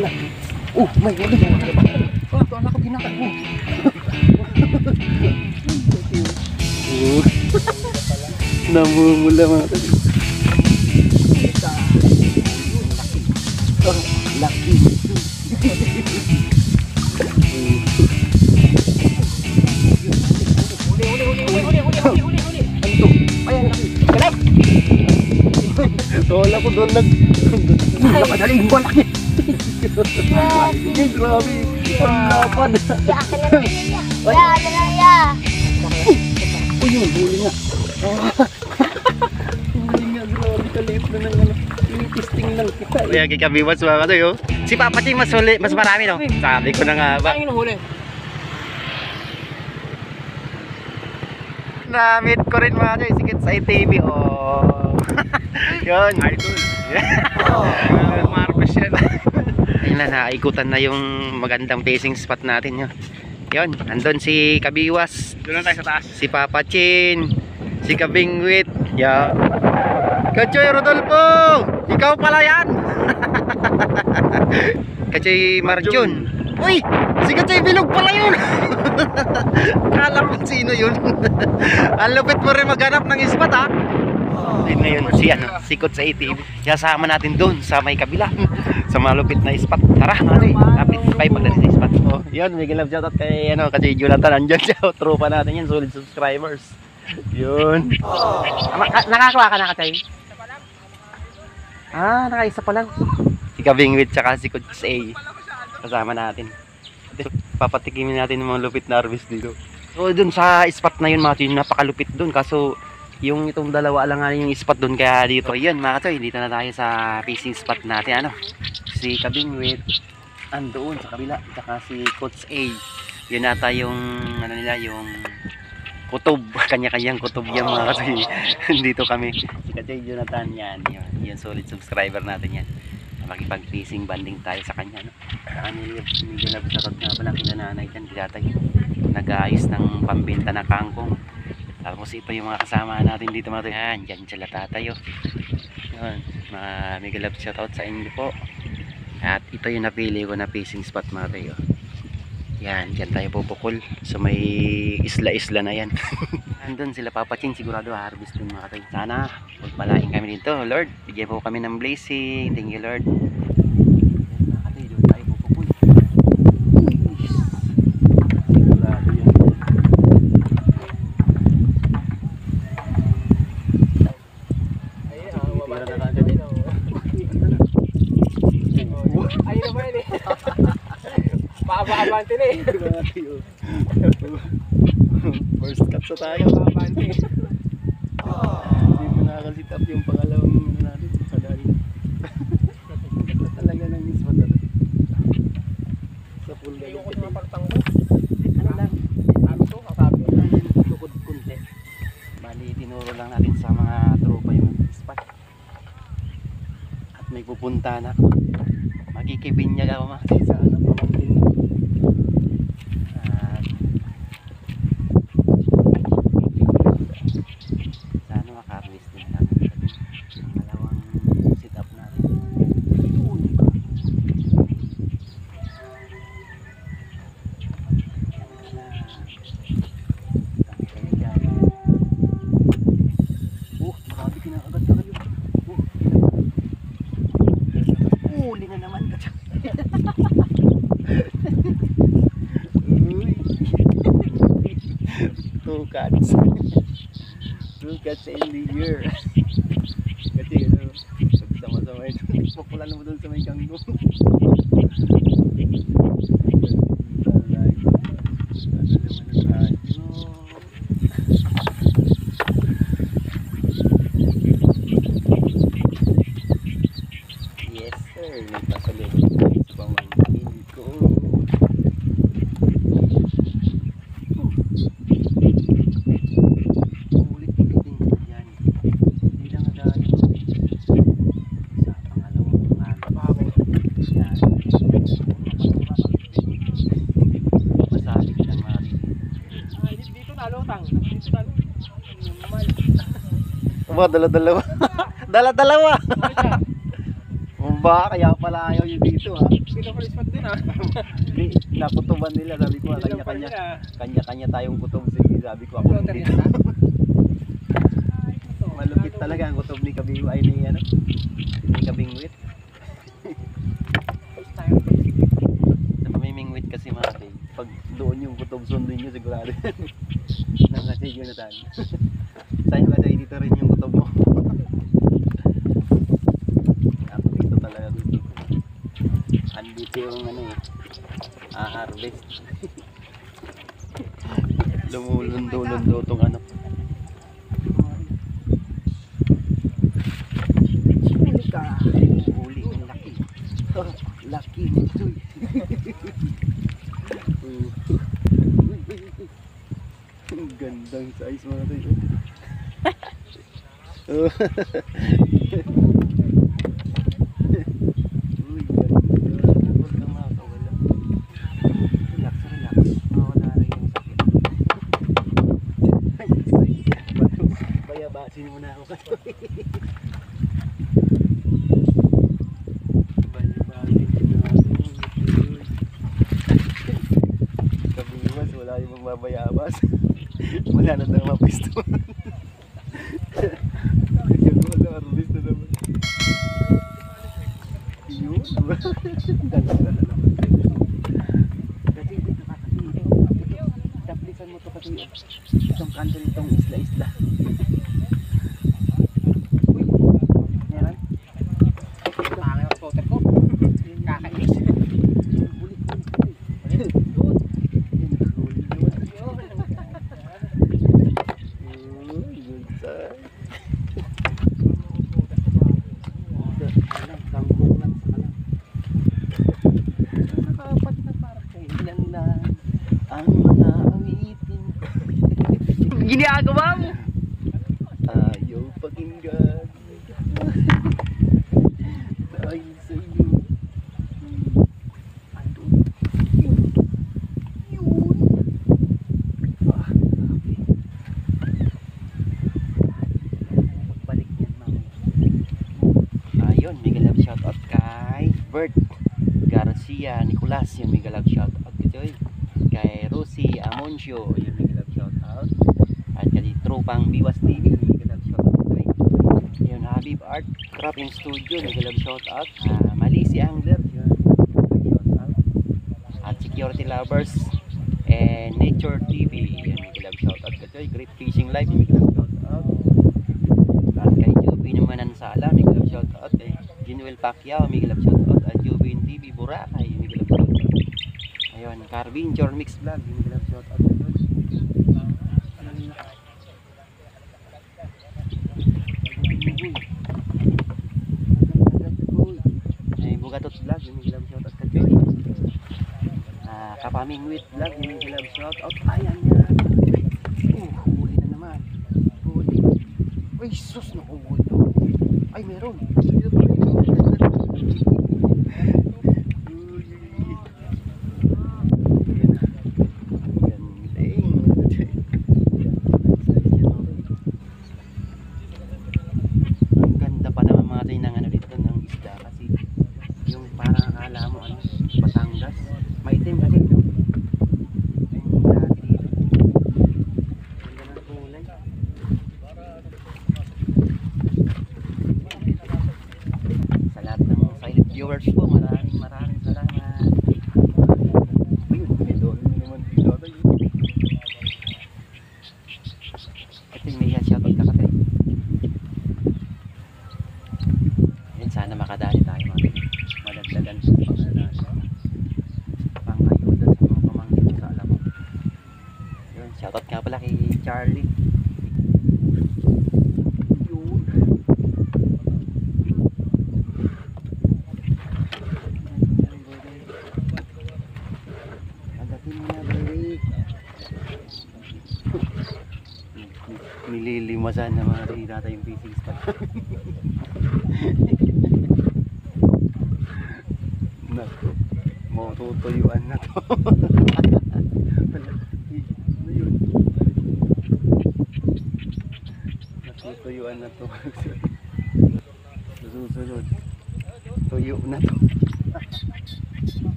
Oh, may wala mo. Ito anak ko pinakal mo. Namumula mga tadi. Laki. Huli. Ano? Ayan laki. Kalay. Wala ko doon nakadaling ko laki. Grabe. Panglapan. Ya, akin na lang ya. Ya, akin na lang ya. Uy, yun, huli nga. Huli nga, grabe kalit na ng ano. Testing lang kita. Kaya kikabiwas mga katoy, oh. Si Papa Ching mas marami, no? Sabi ko na nga ba. Saan yung huli? Na-meet ko rin mga katoy, si Kitsay TV, oh. Yun. Idol. Marcos yan. Ayun na, nakaikutan na yung magandang facing spot natin, yun. Yun, andun si Kabiwas. Doon na tayo sa taas. Si Papa Chin. Si Kabingwit. Yeah. Kachoy Rodolfo! Ikaw pala yan! Kachoy Marjun. Uy! Si Kachoy Bilog pala yun! Kala ko sino yun. Ang lupit mo rin maghanap ng ispat, ha? Yun na yun, si Kot sa ATV. Kasama natin doon sa may kabila. Sa malupit na spot. Tara, mali. Kapit tayo pagdating sa spot. Oh, yun, may love shoutout kay Kachoy Jonathan. Andyan siya. Tropa natin yan. Solid subscribers. Yun. Nakakuha ka na, Kachoy? Ah, nakaisa pa lang. Si Kabingwit tsaka si Kuts A. Kasama natin. Papatikimin natin yung mga lupit na harvest dito. So dun sa spot na yun mga katoy, napakalupit dun. Kaso yung itong dalawa lang nga yung spot dun. Kaya dito, yun mga katoy, dito na tayo sa fishing spot natin. Ano? Si Kabingwit andoon sa kabila. Tsaka si Kuts A. Yun nata yung ano nila, yung kutob, kanya-kanyang kutob yan mga katoy. Dito kami. Si Kachoy Jonathan yan. Yan solid subscriber natin yan. Makipag-fishing banding tayo sa kanya. No? May ginabasarot nga pala kinananay dyan. Kilatay. Nag-aayos ng pambenta na kangkong. Tapos ito yung mga kasama natin dito mga katoy. Yan, dyan sila tatayo. Yun. May galap shoutout sa inyo po. At ito yung napili ko na fishing spot mga katoy. Yan, dyan tayo pupukol. So may isla-isla na yan. Andun sila Papa Ching, sigurado harvest din mga katoy. Sana magpalain kami dito, Lord. Bigyan po kami ng blessing. Thank you, Lord. Mga katoy, doon tayo pupukol. Sigurado yan. Ayun na ba yun eh? Paaba-abante na eh. First cut sa tayo. Paaba-abante. Hindi mo nakakasit up yung pangalawang ano natin sa dali. Talaga nang mismo talaga. Sa full Ayoko galupit. sa mga pagtangko. Ano lang? Sabi ko, kasabi ko. Tukod kunti. Bali, tinuro lang natin sa mga tropa yung spot. At may pupunta na. Magkikibinyag ako sa ano, pamangkin. At sana maka-harvest din natin ang dalawang sit up natin. Grabe kinakagat na kayo. Huli na naman ka. Uy. Two cats. Two cats in the year. Kasi ano, sama-sama ito. Papulan mo doon sa may kangkong. Yes sir, may pasalubong tayo sa pamangkin ko. Ulit-ulitin ko yan. Hindi lang nagaya sa pangalawang trabaho. Yan. Masabi ko lang maraming. Dito nalutang. Dito nalutang. Dala-dalawa. Dala-dalawa. Aba, kaya pala ayaw yun dito ha. Pinaka-spot din ah. Di, nakutuban nila. Sabi ko, kanya-kanya tayong kutob. Sige, sabi ko ako Floater hindi. yan ha. Malupit talaga ang kutob ni Kabing ay ni ano. Ni Kabingwit. Sa pamimingwit kasi mga tay, pag doon yung kutob sundin nyo sigurado. Nangasig yun na tayo. Sa'yo ba tayo dito rin yung kutob mo? Ako dito talaga dito. Andito yung ano eh. Harvest. Lumulundo-lundo tong ano. Huli ang laki. Laki nito. Ang gandang size mga tayo. Uy, ganda. Huwag kang makakawala. Relax, relax. Mawala rin yung sakit. Bayabasin mo na ako kayo. Kabiwas, wala yung magbabayabas. Wala na daw mapisto. Wala, harvest na naman. Yun, dala-dala naman. Kasi dito ka kasi, taplisan mo to kasi itong kanto nitong isla-isla. Uy, meron? Ito ang aking floater ko. Kakainis. Ginagawa mo? Ayaw pakinggan. Dahil sa iyo. Ando. Yun. Grabe. Balik yan mamaya. Ayun, mega love shoutout kay Bert Garcia Nicolas. Yung mega love shoutout kay kay Rosie Amoncio. Yung mega love shoutout. At kay Tropang Biwas TV, mega love shoutout kay yun, Habib Art Cropping Studio, mega love shoutout. Malisi Angler, yun, mega love shoutout. At Security Lovers and Nature TV, yun, mega love shoutout kay Great Fishing Life, mega love shoutout. At kay Juby naman ang sala, mega love shoutout. Kay Ginuel Pacquiao, mega love shoutout. At Jubin TV Boracay, mega love shoutout. Ayun, Carvin Jor Mix Vlog, mega love shoutout. Bugatot Vlog, yung may love shoutout ka Joy. Kapamingwit Vlog, yung may love shoutout. Ayan yan. Huli na naman. Huli. Uy, sus, nakuhuli na. Ay, meron. Dito pa rin. Ang ganda pa naman mga tayo ng ano dito ng isda kasi yung parang akala mo ano, Batangas. Maitim kasi no? Yung dati dito. Ganda ng kulay. Sa lahat ng silent viewers po, maraming salamat. Ayun, doon naman dito tayo. Ito yung may shoutout ka katay. Yan, sana makadali tayo mga madagdagan sa pangayuda sa mga pamangkin sa alam mo. Yun, shoutout nga pala kay Charlie. Yun. Agatin mo na, baby. Nililimasan na mga rin natin yung fishing spot. Naku, matutuyuan na to. Ano yun? Natutuyuan na to. Susunod. Tuyo na to.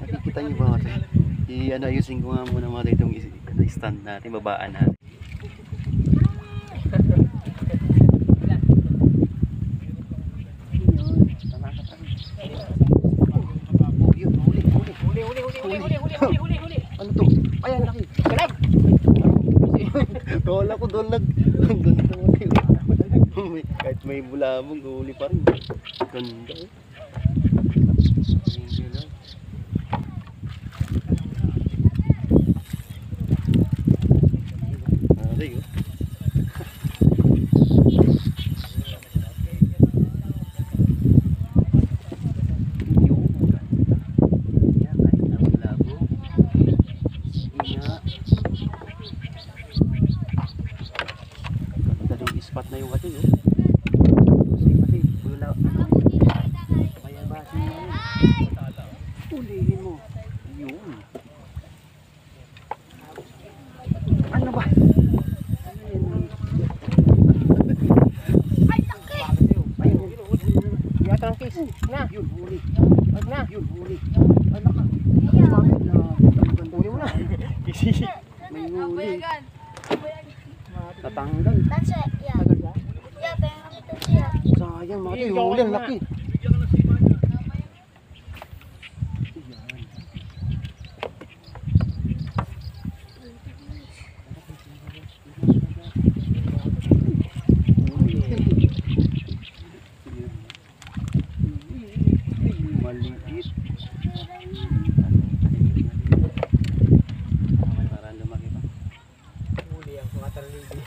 Nakikita niyo ba mga tayo? Ayusin ko nga muna mga tayo itong stand natin, babaan natin. Ano to? Ayan, laki. Dalag! Kala ko dalag. Ang ganda mo tayo. Kahit may bulabog, huli pa rin. Ganda eh. Aray oh. Spot na yung atin, oh. Kasi pati, wala, kaya ba siya yun? Ulihin mo. Yun. Ano ba? Ano yan? Ay, taki! Ayun, yata ang case. Na. Yun, huli. Na. Yun, huli. Ano ka? Huli mo na. May huli. Tatanggal. That's it, yeah. Yeah, pengen kami to siya. Sayang, mga tayo. Huli, ang laki. Maliit. Parang lumaki pa. Huli ang mga taligi.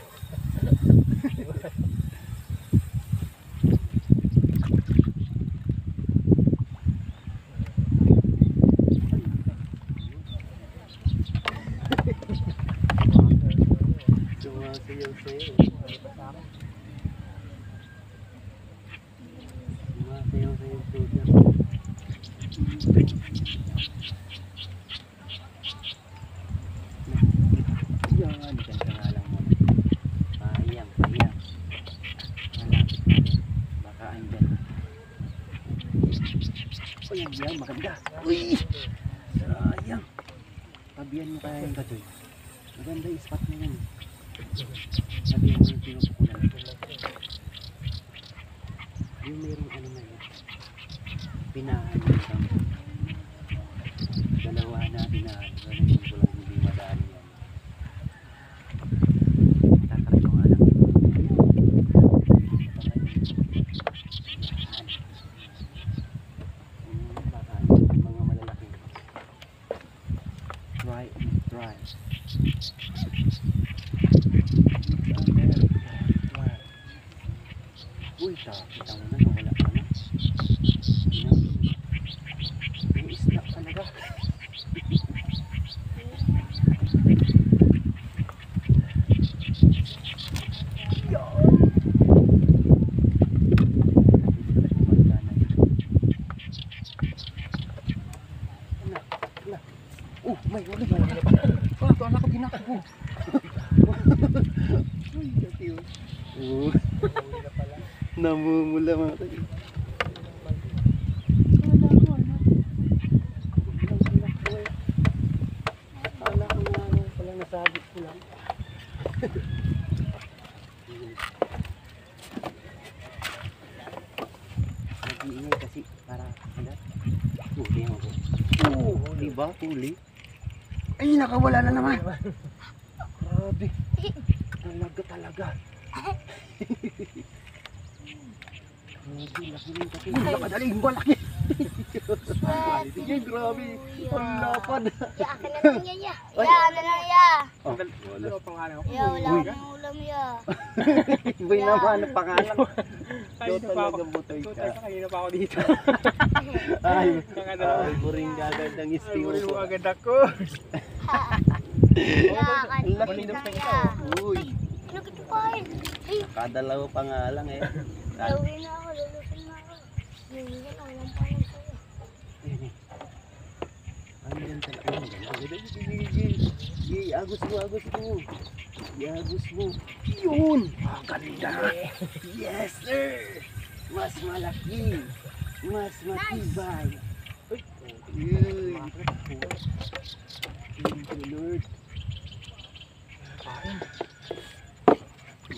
Sumasayaw-sayaw. Sumasayaw-sayaw po dyan. Yan, dyan ka nga lang muna. Pahiyang. Malapit na rin. Baka andyan. O yan, maganda. Uy! Sayang. Tabihan mo kaya yung kachoy. Maganda yung spot na yan. Tabihan mo yung pinupukulan. Yung mayroong ano na yun. Pinahan mo lang. Dalawa na pinahan. Ganun yung kulang hindi madaan yan. Tatakyo nga lang. Baka mga malalaki. Try and try. Uy, kita mo na, nawala ka na. Yung isla talaga. Oh, may huli ba? Oh, ito anak ko ginakbo. Uy, kasi yun. Oo. Namumula mga tayo. Akala ko na ano pala nasabit ko lang. Nag-iingay kasi para ano? Huli mo ko. Oo, huli ba? Huli? Ay, nakawala na naman. Grabe. Talaga. Laki rin kasi. Nakadaling ba laki? Sige, grabe. Ang lapad. Ya, akin na lang yan, ya. Ya, ano lang, ya. Oh, Ano pangalan ko? Ya, wala akong ulam, ya. Iba naman ang pangalan. Kanina pa ako. butoy ka. Kanina pa ako dito. Ay, Kakadalawa. ay, buring gagad ng Ay, istiyo huli mo ko. agad ako. Ya, kanina Laki lang, ng ya. Uy, Nagkitupain. Ay, kadalawa pa nga lang eh. lawin na ako, lulusin na ako. Hindi yan, ang lampayan sa'yo. Ayun eh. Ano yan talaga? Ano yan? Yay, agos mo. Agos mo. Yun! Ang ganda! Yes, sir! Mas malaki. Mas matibay. Uy. Thank you, Lord.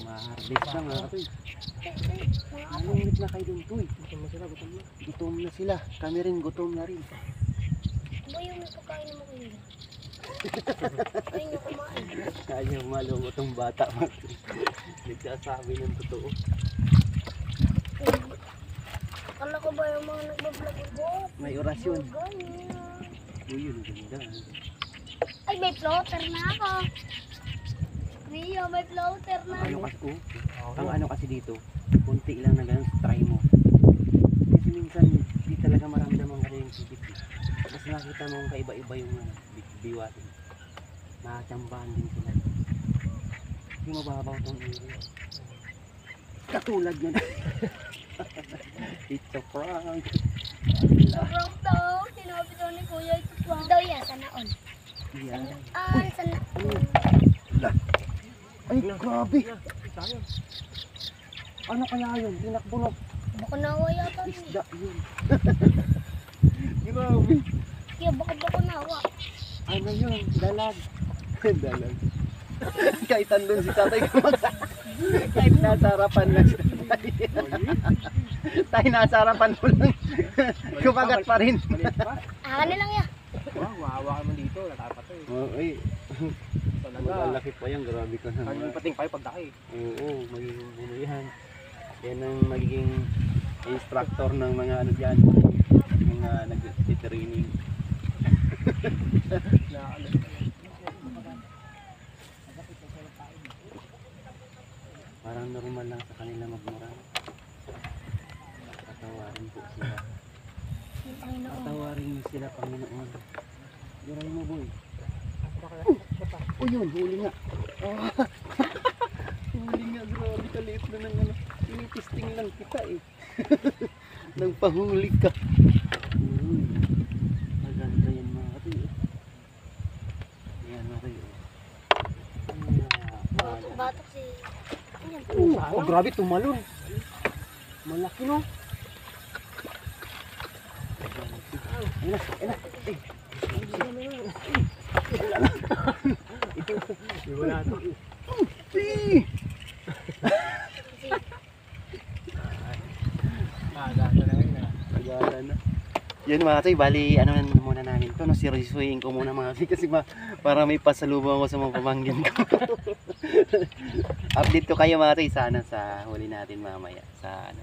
Ma-harvest na mga katoy. Malungit na kayo dun, Toy. Gutom na sila, gutom na. Gutom na sila. Kami rin gutom na rin. Ba yung may pagkain mo kayo? Ayun yung kumain. Kaya malungkot ang bata. Nagsasabi ng totoo. Kala ko ba yung mga nagbablog ko? May orasyon. Ganyan. Uy, yun, ganda. Ay, may floater na ako. Rio, may floater na. Ano kasi, ang ano kasi dito, kunti lang na ganun, try mo. Kasi minsan, di talaga marami namang ganun yung sipit. Tapos nakita mo kung kaiba-iba yung biwatin. Nakachambahan din sila. Hindi mababaw tong area. Katulad yun. It's a prank. Sobrang daw. Sinabi daw ni Kuya ito prank. Daw yan, sana all. Yan. Sana. Ay, grabe. Ano kaya yun? Tinakbo. Baka nawa yata yun. Isda yun. Grabe. Kaya baka nawa. Ano yun? Dalag. Dalag. Kahit andun si tatay kumakain. Kahit nasa harapan lang si tatay. Tayo nasa harapan mo lang. Kumagat pa rin. Ano lang yan. Wawa mo dito, natapatay. Oo, ay. Talaga. Malalaki pa yan. Grabe ka naman. Magiging pating kayo pagdaki. Oo, magiging ano yan. Yan ang magiging instructor ng mga ano dyan. Mga nag-training. Parang normal lang sa kanila magmura. Patawarin po sila. Patawarin niyo sila, Panginoon. Diray mo, boy. Oh, yun, huli nga. Oh. Huli nga, grabe kaliit na ng ano. Tinitisting lang kita eh. Nang pahuli ka. Maganda yan mga katoy. Ayan mga katoy. Batok si... Oh, grabe, tumalon. Malaki no. Ayun na, ayun na. Wala to. Tagalan na. Yun mga katoy, bali ano muna namin to, no, seryosohin ko muna mga katoy kasi para may pasalubong ako sa mga pamangkin ko. Update ko kayo mga katoy sana sa huli natin mamaya sa ano,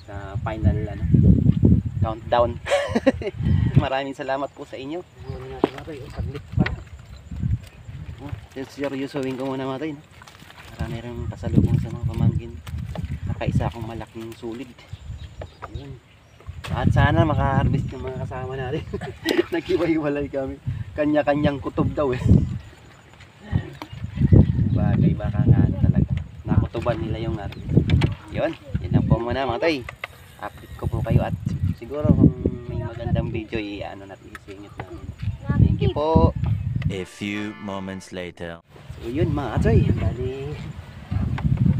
sa final ano, countdown. Maraming salamat po sa inyo. Huli natin mga katoy, saglit pa na. Seryosohin ko muna mga katoy, no? Marami rin pasalubong sa mga pamangkin. Nakaisa akong malaking sulid. Ayun. At sana makaharvest yung mga kasama natin. Naghiwa-hiwalay kami. Kanya-kanyang kutob daw eh. Bagay baka nga talaga. Nakutuban nila yung harvest. Yun. Yun lang po muna mga tay. Update ko po kayo at siguro kung may magandang video i-ano natin isingit namin. Thank you po. A few moments later. So yun mga tay. Bali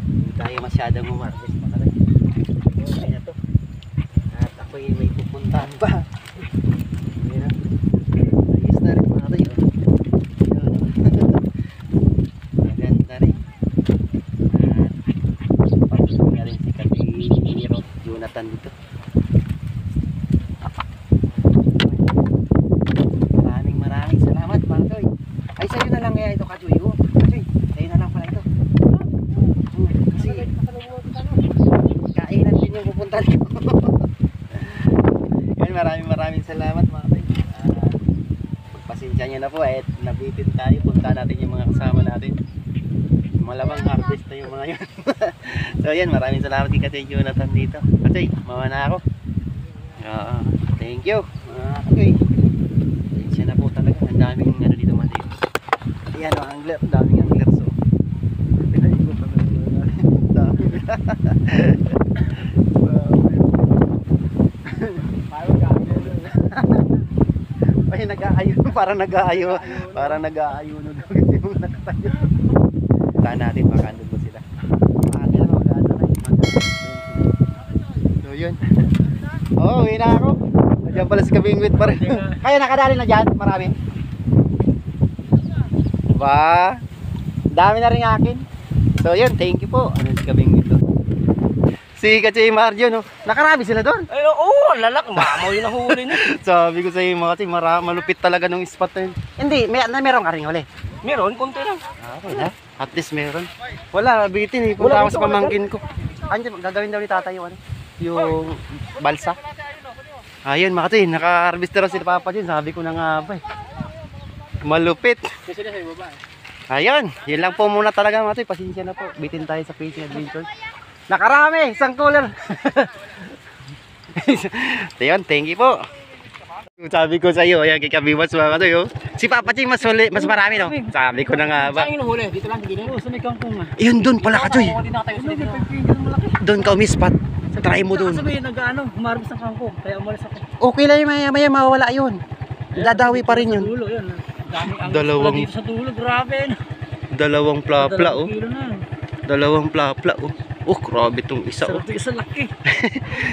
hindi tayo masyadong umarvest mga tay. Okay na to. At ako'y may pupuntahan pa. Ayun na. Ayos na rin mga tayo. Maganda rin. At pagpunta na rin si Kapiro Jonathan dito. Maraming salamat mga tayo. Ay sa'yo na lang kaya ito Kajoy. Kajoy, sa'yo na lang pala ito. Kasi kainan din yung pupuntahan ko. Maraming salamat mga tayo. Pagpasensya nyo na po at nabitin tayo. Punta natin yung mga kasama natin. Malamang harvest na yung mga yun. So yan, maraming salamat kay Katay Jonathan dito. Katay, mawa na ako. Thank you mga Katay. Pasensya na po talaga. Ang daming ano dito mga tayo. Ayan o, angler. Ang daming angler. So pinaikot na dami. Ay, nag-aayo, parang nag-aayo no daw kasi yung nakatayo. Saan natin baka andun po sila. Bakit na mag-ano na yung Yun. Oo, uwi na ako. Nandiyan pala si Kabingwit pa rin. Kaya nakadali na dyan, marami. Diba? Dami na rin akin. So yun, thank you po. Ano si Kabingwit to? Si Kachi Marjo, no? Nakarami sila doon. Ay, oo, lalak. Mamaw yung nahuli na. Sabi ko sa iyo mga kasi malupit talaga nung spot na yun. Hindi, meron ka rin huli. Meron, konti lang. Okay na. At least meron. Wala, bitin eh. Punta ako sa pamangkin ko. Andiyan, gagawin daw ni tatay yung ano? Yung balsa. Ayun mga kasi, naka-harvester sila Papa dyan. Sabi ko na nga ba eh. Malupit. Kasi na sa baba. Ayun, yun lang po muna talaga mga kasi. Pasensya na po. Bitin tayo sa fishing adventure. Nakarami, isang cooler. Ayun, thank you po. Sabi ko sa iyo, ayan kay Kabiwas mga kasi oh. Si Papa Ching mas marami no. Sabi ko na nga ba. Saan yung nahuli? Dito lang, hindi na. Sa may kangkong nga. Ayun doon pala ka Choy. Hindi na tayo sa dito. Doon ka umispat. Try mo doon. Sabi, nag-ano, humarap sa kangkong. Kaya umalis ako. Okay lang maya mawala yun. Dadawi pa rin yun. Dulo, yun. Dami ang Dalawang- dito sa dulo, grabe. Dalawang plapla oh. Kilo na. Dalawang plapla oh. Oh, grabe tong isa oh. Sarap isa laki.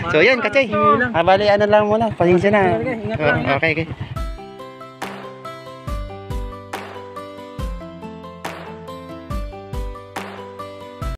So yan, Kachay. Bali ano lang muna. Pasensya na. Ingat lang, ingat. Okay, okay.